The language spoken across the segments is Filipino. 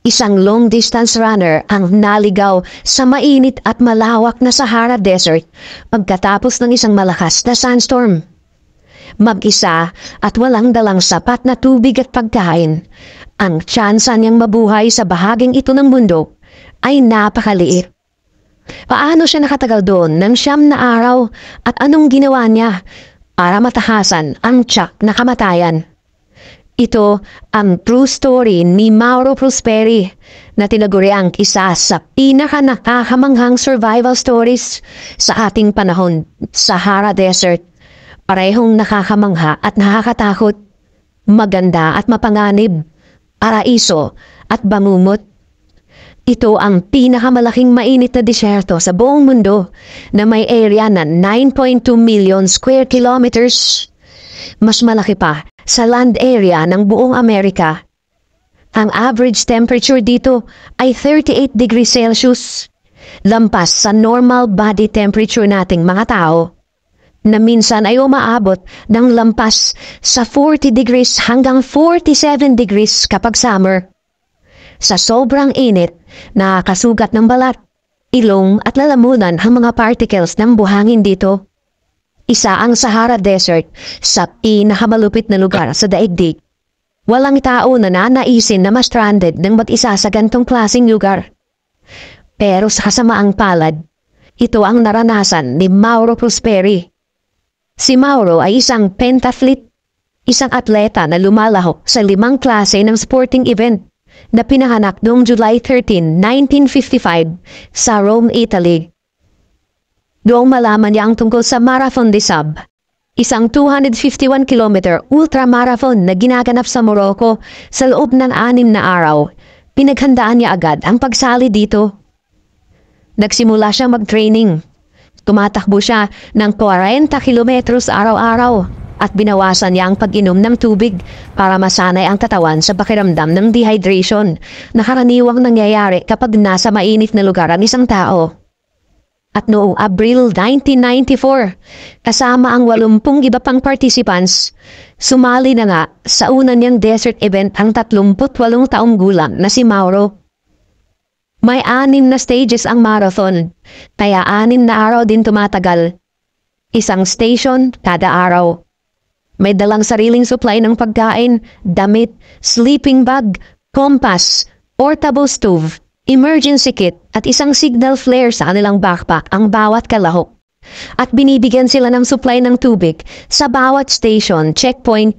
Isang long-distance runner ang naligaw sa mainit at malawak na Sahara Desert pagkatapos ng isang malakas na sandstorm. Mag-isa at walang dalang sapat na tubig at pagkain, ang tsansa niyang mabuhay sa bahaging ito ng mundo ay napakaliit. Paano siya nakatagal doon ng 9 na araw at anong ginawa niya para matahasan ang tiyak na kamatayan? Ito ang true story ni Mauro Prosperi na tinaguriang isa sa pinaka-nakakamanghang survival stories sa ating panahon, Sahara Desert. Parehong nakakamangha at nakakatakot, maganda at mapanganib, paraiso at bamumot. Ito ang pinakamalaking mainit na disyerto sa buong mundo na may area na 9.2 million square kilometers. Mas malaki pa sa land area ng buong Amerika. Ang average temperature dito ay 38 degrees Celsius, lampas sa normal body temperature nating mga tao, na minsan ay umaabot ng lampas sa 40 degrees hanggang 47 degrees kapag summer. Sa sobrang init, nakakasugat ng balat, ilong at lalamunan ang mga particles ng buhangin dito. Isa ang Sahara Desert sa pinakamalupit na lugar sa daigdig. Walang tao na nanaisin na ma-stranded ng mag-isa sa gantong klaseng lugar. Pero sa kasamaang palad, ito ang naranasan ni Mauro Prosperi. Si Mauro ay isang pentathlete, isang atleta na lumalahok sa 5 klase ng sporting event na pinanganak noong July 13, 1955 sa Rome, Italy. Doong malaman niya ang tungkol sa Marathon des Sables, isang 251-kilometer ultramarathon na ginaganap sa Morocco sa loob ng 6 na araw. Pinaghandaan niya agad ang pagsali dito. Nagsimula siyang mag-training. Tumatakbo siya ng 40 kilometros araw-araw at binawasan niya ang pag-inom ng tubig para masanay ang katawan sa pakiramdam ng dehydration na karaniwang nangyayari kapag nasa mainit na lugar ang isang tao. At noong Abril 1994, kasama ang 80 iba pang participants, sumali na nga sa una niyang desert event ang 38 taong gulang na si Mauro. May 6 na stages ang marathon, kaya 6 na araw din tumatagal. Isang station kada araw. May dalang sariling supply ng pagkain, damit, sleeping bag, compass, portable stove, emergency kit at isang signal flare sa kanilang backpack ang bawat kalahok. At binibigyan sila ng supply ng tubig sa bawat station checkpoint.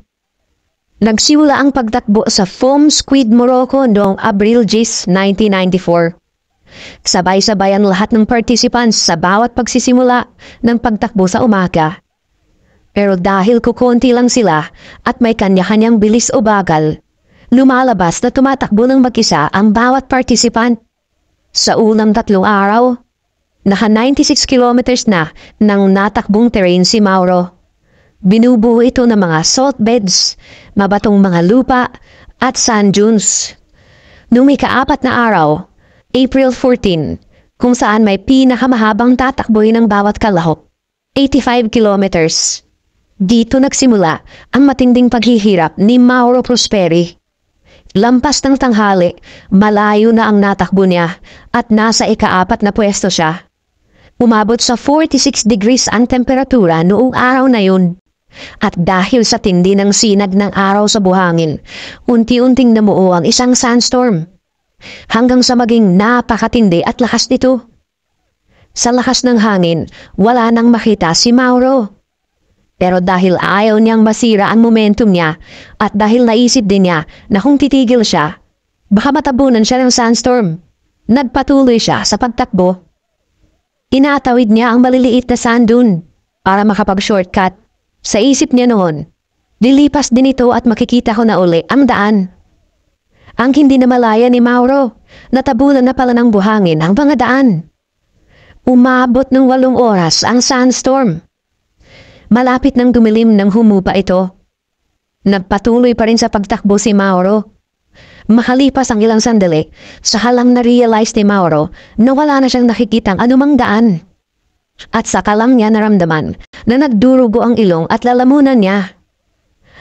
Nagsimula ang pagtakbo sa Foum Squid, Morocco noong Abril 10, 1994. Sabay-sabay ang lahat ng participants sa bawat pagsisimula ng pagtakbo sa umaga. Pero dahil kukunti lang sila at may kanya-kanyang bilis o bagal, lumalabas na tumatakbo ng mag-isa ang bawat participant. Sa unang 3 araw, naka 96 kilometers na ng natakbong terrain si Mauro. Binubuo ito ng mga salt beds, mabatong mga lupa at sand dunes. Noong ika-4 na araw, April 14, kung saan may pinakamahabang tatakboy ng bawat kalahok, 85 kilometers. Dito nagsimula ang matinding paghihirap ni Mauro Prosperi. Lampas ng tanghali, malayo na ang natakbo niya at nasa ika-4 na pwesto siya. Umabot sa 46 degrees ang temperatura noong araw na yun. At dahil sa tindi ng sinag ng araw sa buhangin, unti-unting namuo ang isang sandstorm. Hanggang sa maging napakatindi at lakas nito. Sa lakas ng hangin, wala nang makita si Mauro. Pero dahil ayaw niyang masira ang momentum niya at dahil naisip din niya na kung titigil siya, baka matabunan siya ng sandstorm, nagpatuloy siya sa pagtakbo. Inatawid niya ang maliliit na sand dune para makapag-shortcut. Sa isip niya noon, lilipas din ito at makikita ko na uli ang daan. Ang hindi na malaya ni Mauro, natabunan na pala ng buhangin ang mga daan. Umabot ng 8 oras ang sandstorm. Malapit nang dumilim nang humupa ito. Nagpatuloy pa rin sa pagtakbo si Mauro. Makalipas ang ilang sandali, saka lang na-realize ni Mauro na wala na siyang nakikitang anumang daan. At saka lang niya naramdaman na nagdurugo ang ilong at lalamunan niya.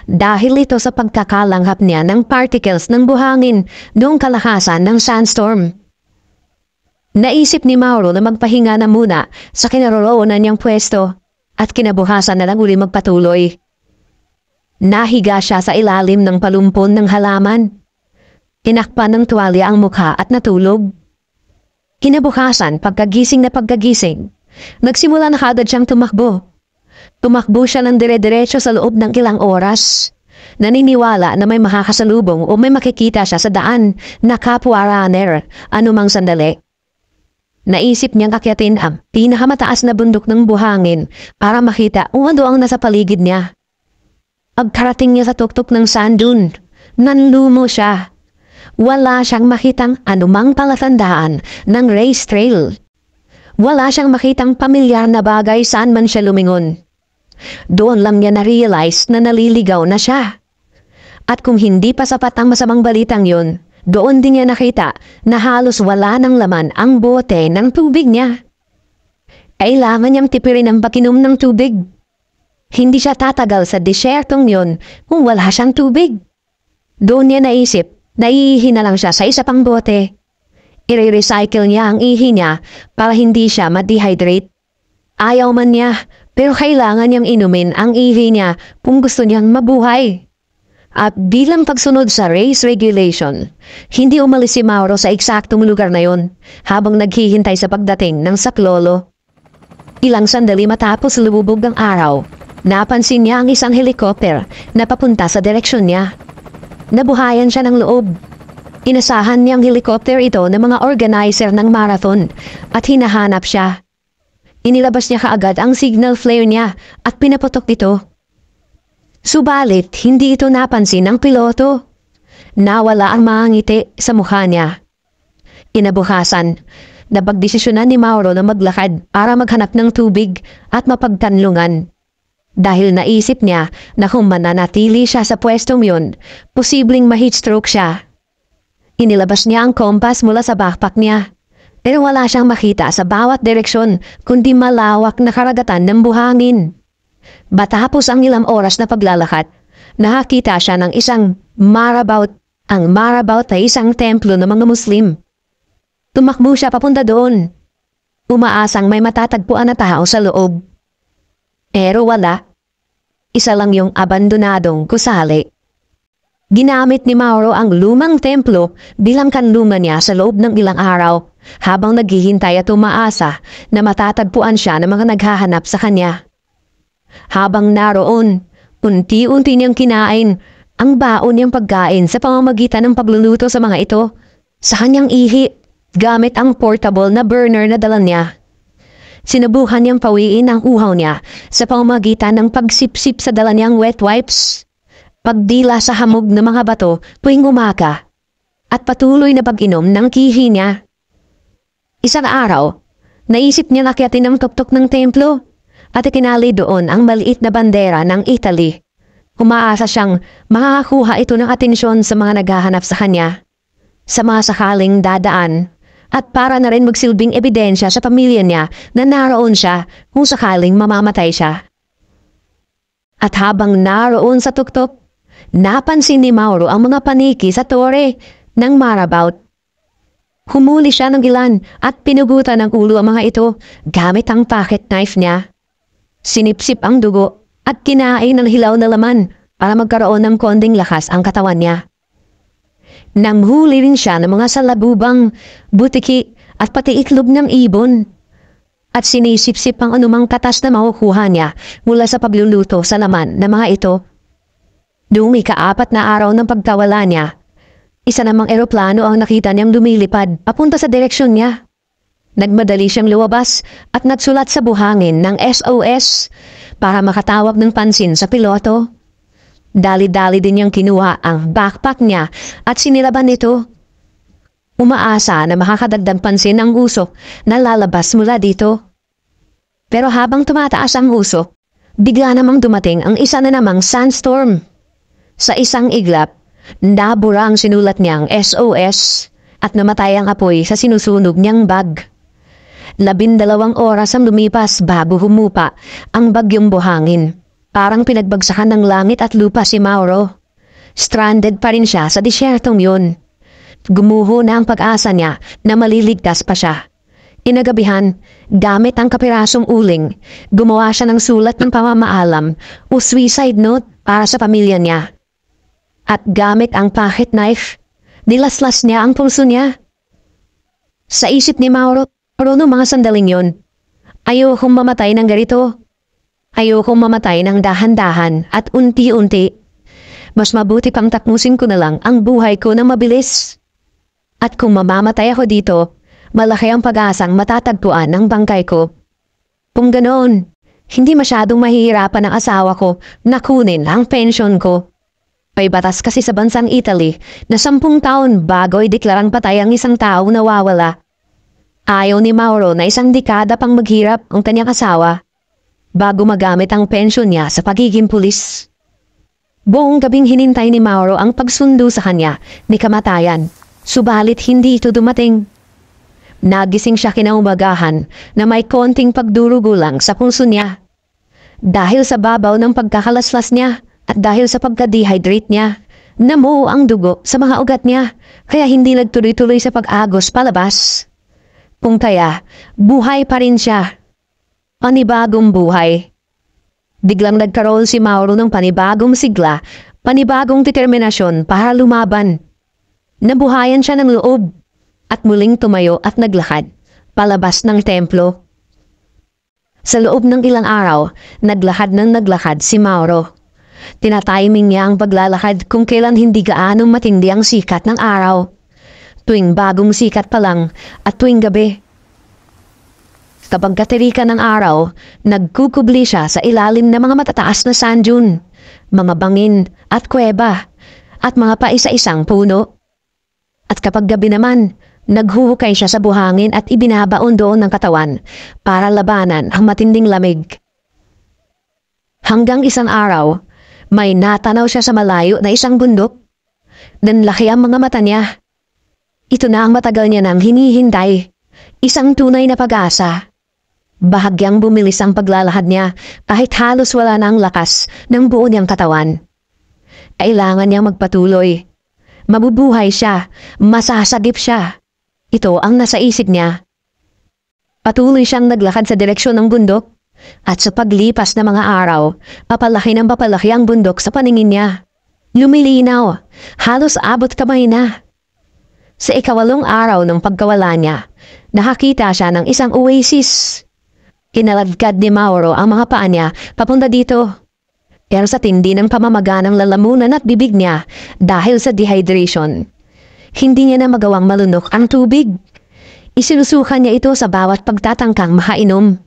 dahil ito sa pagkakalanghap niya ng particles ng buhangin noong kalakasan ng sandstorm. Naisip ni Mauro na magpahinga na muna sa kinaroroonan niyang pwesto at kinabukasan na lang uli magpatuloy. Nahiga siya sa ilalim ng palumpon ng halaman. Tinakpan ng tuwalya ang mukha at natulog. Kinabukasan, pagkagising, nagsimula na kaagad siyang tumakbo. Tumakbo siya ng dire-diretso sa loob ng ilang oras. Naniniwala na may makakasalubong o may makikita siya sa daan na kapwa-runner anumang sandali. Naisip niyang akyatin ang pinakamataas na bundok ng buhangin para makita kung ano ang nasa paligid niya. Pagkarating niya sa tuktok ng sand dune, nanlumo siya. Wala siyang makitang anumang palatandaan ng race trail. Wala siyang makitang pamilyar na bagay saan man siya lumingon. Doon lang niya na-realize na naliligaw na siya. At kung hindi pa sapat ang masamang balitang yun, doon din niya nakita na halos wala ng laman ang bote ng tubig niya. Kailangan niyang tipirin ang pag-inom ng tubig. Hindi siya tatagal sa desyertong yun kung wala siyang tubig. Doon niya naisip, naiihi na lang siya sa isa pang bote. I-recycle niya ang ihi niya para hindi siya ma-dehydrate. Ayaw man niya, pero kailangan niyang inumin ang ihi niya kung gusto niyang mabuhay. At bilang pagsunod sa race regulation, hindi umalis si Mauro sa eksaktong lugar na yon habang naghihintay sa pagdating ng saklolo. Ilang sandali matapos lumubog ang araw, napansin niya ang isang helicopter na papunta sa direksyon niya. Nabuhayan siya ng loob. Inasahan niyang helicopter ito ng mga organizer ng marathon at hinahanap siya. Inilabas niya kaagad ang signal flare niya at pinaputok ito. Subalit, hindi ito napansin ng piloto. Nawala ang mga ngiti sa mukha niya. Kinabukasan, napagdesisyonan ni Mauro na maglakad para maghanap ng tubig at mapagkanlungan. Dahil naisip niya na kung mananatili siya sa pwestong yun, posibleng ma-heatstroke siya. Inilabas niya ang kompas mula sa backpack niya. Pero wala siyang makita sa bawat direksyon kundi malawak na karagatan ng buhangin. Matapos ang ilang oras na paglalakad, nakakita siya ng isang marabout. Ang marabout ay isang templo ng mga Muslim. Tumakbo siya papunta doon. Umaasang may matatagpuan na tao sa loob. Pero wala. Isa lang yung abandonadong gusali. Ginamit ni Mauro ang lumang templo bilang kanlungan niya sa loob ng ilang araw habang naghihintay at umaasa na matatagpuan siya ng mga naghahanap sa kanya. Habang naroon, unti-unti niyang kinain ang baon niyang pagkain sa pamamagitan ng pagluluto sa mga ito sa kanyang ihi gamit ang portable na burner na dala niya. Sinubukan niyang pawiin ang uhaw niya sa pamamagitan ng pagsipsip sa dala niyang wet wipes, pagdila sa hamog ng mga bato tuwing umaga, at patuloy na pag-inom ng kihi niya. Isang araw, naisip niya nakyatin ang tuktok ng templo at ikinali doon ang maliit na bandera ng Italy. Umaasa siyang makakakuha ito ng atensyon sa mga naghahanap sa kanya, sa mga sakaling dadaan, at para na rin magsilbing ebidensya sa pamilya niya na naroon siya kung sakaling mamamatay siya. At habang naroon sa tuktok, napansin ni Mauro ang mga paniki sa tore ng marabout. Humuli siya ng ilan at pinugutan ng ulo ang mga ito gamit ang pocket knife niya. Sinipsip ang dugo at kinain ng hilaw na laman para magkaroon ng konding lakas ang katawan niya. Nanghuli rin siya ng mga salabubang, butiki at pati itlog ng ibon. At sinisipsip ang anumang katas na makukuha niya mula sa pagluluto sa laman ng mga ito. Noong ika-4 na araw ng pagkawala niya, isa namang eroplano ang nakita niyang lumilipad papunta sa direksyon niya. Nagmadali siyang lumabas at nagsulat sa buhangin ng SOS para makatawag ng pansin sa piloto. Dali-dali din niyang kinuha ang backpack niya at sinilaban ito. Umaasa na makakadagdag pansin ang usok na lalabas mula dito. Pero habang tumataas ang usok, bigla namang dumating ang isa na namang sandstorm. Sa isang iglap, nabura ang sinulat niyang SOS at namatay ang apoy sa sinusunog niyang bag. 12 oras ang lumipas bago humupa ang bagyong buhangin. Parang pinagbagsakan ng langit at lupa si Mauro. Stranded pa rin siya sa disyertong yun. Gumuho na ang pag-asa niya na maliligtas pa siya. Inagabihan, gamit ang kapirasong uling, gumawa siya ng sulat ng pamamaalam o suicide note para sa pamilya niya. At gamit ang pocket knife, nilaslas niya ang pulso niya. Sa isip ni Mauro, noong mga sandaling yun, ayokong mamatay ng ganito. Ayokong mamatay ng dahan-dahan at unti-unti. Mas mabuti pang takmusin ko na lang ang buhay ko na mabilis. At kung mamamatay ako dito, malaki ang pag-asang matatagpuan ng bangkay ko. Kung ganoon, hindi masyadong mahihirapan ang asawa ko na kunin ang pensyon ko. May batas kasi sa bansang Italy na 10 taon bago ideklarang patay ang isang tao nawawala. Ayaw ni Mauro na 1 dekada pang maghirap ang kanyang asawa bago magamit ang pensyon niya sa pagiging pulis. Buong gabing hinintay ni Mauro ang pagsundo sa kanya ni kamatayan, subalit hindi ito dumating. Nagising siya kinaumagahan na may konting pagdurugo lang sa pulso niya. Dahil sa babaw ng pagkakalaslas niya at dahil sa pagka-dehydrate niya, namuo ang dugo sa mga ugat niya kaya hindi nagtuloy-tuloy sa pag-agos palabas. Kung kaya, buhay pa rin siya. Panibagong buhay. Biglang nagkaroon si Mauro ng panibagong sigla, panibagong determinasyon para lumaban. Nabuhayan siya ng loob at muling tumayo at naglakad palabas ng templo. Sa loob ng ilang araw, naglakad si Mauro. Tinatiming niya ang paglalakad kung kailan hindi gaanong matindi ang sikat ng araw. Tuwing bagong sikat pa lang at tuwing gabi. Kapag katirika ng araw, nagkukubli siya sa ilalim ng mga matataas na sand dune, mga bangin at kuweba, at mga paisa-isang puno. At kapag gabi naman, naghuhukay siya sa buhangin at ibinabaon doon ng katawan para labanan ang matinding lamig. Hanggang isang araw, may natanaw siya sa malayo na isang bundok. Nanlaki ang mga mata niya. Ito na ang matagal niya nang hinihintay, isang tunay na pag-asa. Bahagyang bumilis ang paglalahad niya kahit halos wala na ang lakas ng buo niyang katawan. Kailangan niyang magpatuloy. Mabubuhay siya, masasagip siya. Ito ang nasa isip niya. Patuloy siyang naglakad sa direksyon ng bundok at sa paglipas ng mga araw, papalaki ng papalaki ang bundok sa paningin niya. Lumilinaw, halos abot kamay na. Sa 8 araw ng pagkawala niya, nakakita siya ng isang oasis. Kinalagkad ni Mauro ang mga paa niya papunta dito. Pero sa tindi ng pamamaga ng lalamunan at bibig niya dahil sa dehydration, hindi niya na magawang malunok ang tubig. Isinusukan niya ito sa bawat pagtatangkang makainom.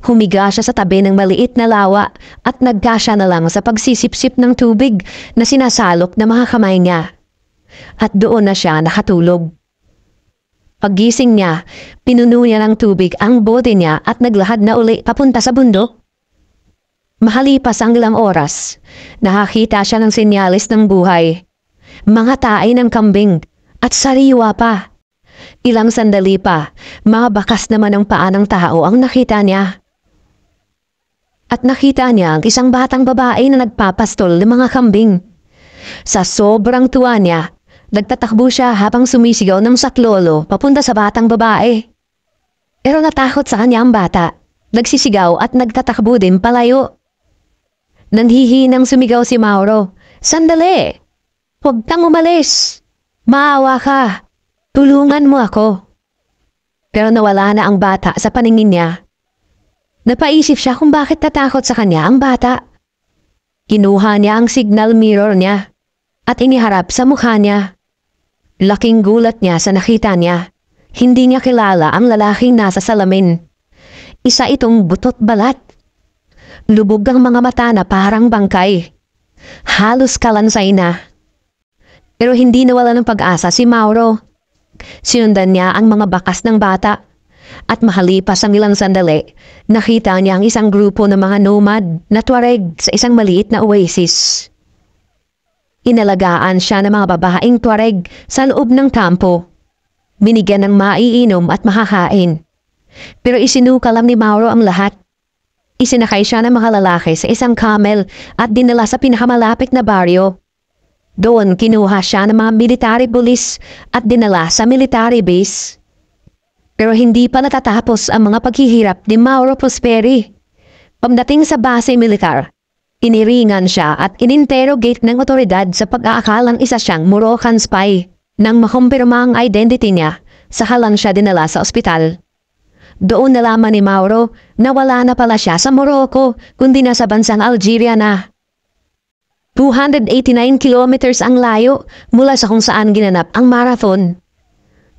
Humiga siya sa tabi ng maliit na lawa at nagkasya na lang sa pagsisipsip ng tubig na sinasalok ng mga kamay niya. At doon na siya nakatulog. Paggising niya, pinuno niya ng tubig ang bote niya at naglahad na uli papunta sa bundok. Mahalipas ang ilang oras, nakakita siya ng senyales ng buhay. Mga tae ng kambing at sariwa pa. Ilang sandali pa, mga bakas naman ng paa ng tao ang nakita niya. At nakita niya ang isang batang babae na nagpapastol ng mga kambing. Sa sobrang tuwa niya, nagtatakbo siya habang sumisigaw ng saklolo papunta sa batang babae. Pero natakot sa kanya ang bata. Nagsisigaw at nagtatakbo din palayo. Nanhihinang sumigaw si Mauro. Sandali! Huwag kang umalis! Maawa ka! Tulungan mo ako! Pero nawala na ang bata sa paningin niya. Napaisip siya kung bakit natakot sa kanya ang bata. Kinuha niya ang signal mirror niya at iniharap sa mukha niya. Laking gulat niya sa nakita niya. Hindi niya kilala ang lalaking nasa salamin. Isa itong butot balat. Lubog ang mga mata na parang bangkay. Halos kalansay na. Pero hindi nawala ng pag-asa si Mauro. Sinundan niya ang mga bakas ng bata. At mahalipas ang ilang sandali, nakita niya ang isang grupo ng mga nomad na Tuareg sa isang maliit na oasis. Inalagaan siya ng mga babaeng Tuareg sa loob ng kampo. Binigyan ng maiinom at makakain. Pero isinukalam ni Mauro ang lahat. Isinakay siya ng mga lalaki sa isang camel at dinala sa pinakamalapit na baryo. Doon kinuha siya ng mga military police at dinala sa military base. Pero hindi pa natatapos ang mga paghihirap ni Mauro Prosperi. Pagdating sa base militar, iniringan siya at ininterrogate ng otoridad sa pag-aakalang isa siyang Moroccan spy. Nang makumpirma ang identity niya, saka lang siya dinala sa ospital. Doon nalaman ni Mauro na wala na pala siya sa Morocco kundi nasa bansang Algeria na. 289 kilometers ang layo mula sa kung saan ginanap ang marathon.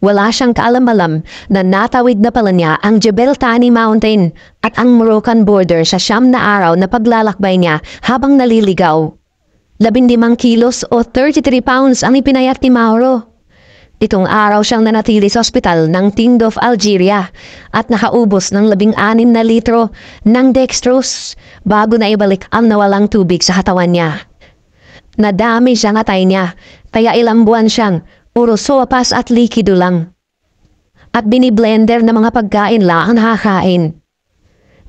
Wala siyang kaalam-alam na natawid na pala niya ang Jebel Tani Mountain at ang Moroccan border sa 9 na araw na paglalakbay niya habang naliligaw. 15 kilos o 33 pounds ang ipinayat ni Mauro. Itong araw siyang nanatili sa ospital ng Tindouf, Algeria at nakaubos ng 16 na litro ng dextrose bago na ibalik ang nawalang tubig sa katawan niya. Nadami siyang atay niya kaya ilang buwan siyang puro sopas at likido lang. At biniblender na mga pagkain lang ang nakakain.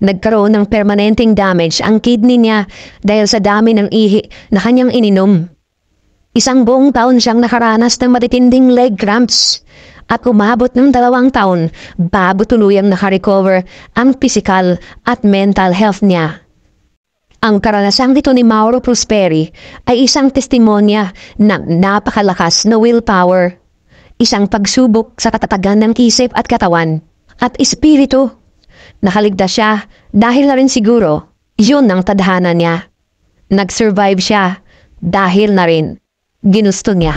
Nagkaroon ng permanenteng damage ang kidney niya dahil sa dami ng ihi na kanyang ininom. Isang buong taon siyang nakaranas ng matitinding leg cramps at umabot ng 2 taon bago tuluyang nakarecover ang physical at mental health niya. Ang karanasang dito ni Mauro Prosperi ay isang testimonya ng napakalakas na willpower, isang pagsubok sa katatagan ng isip at katawan at espiritu. Nakaligtas siya dahil na rin siguro yun ang tadhana niya. Nag-survive siya dahil na rin ginusto niya.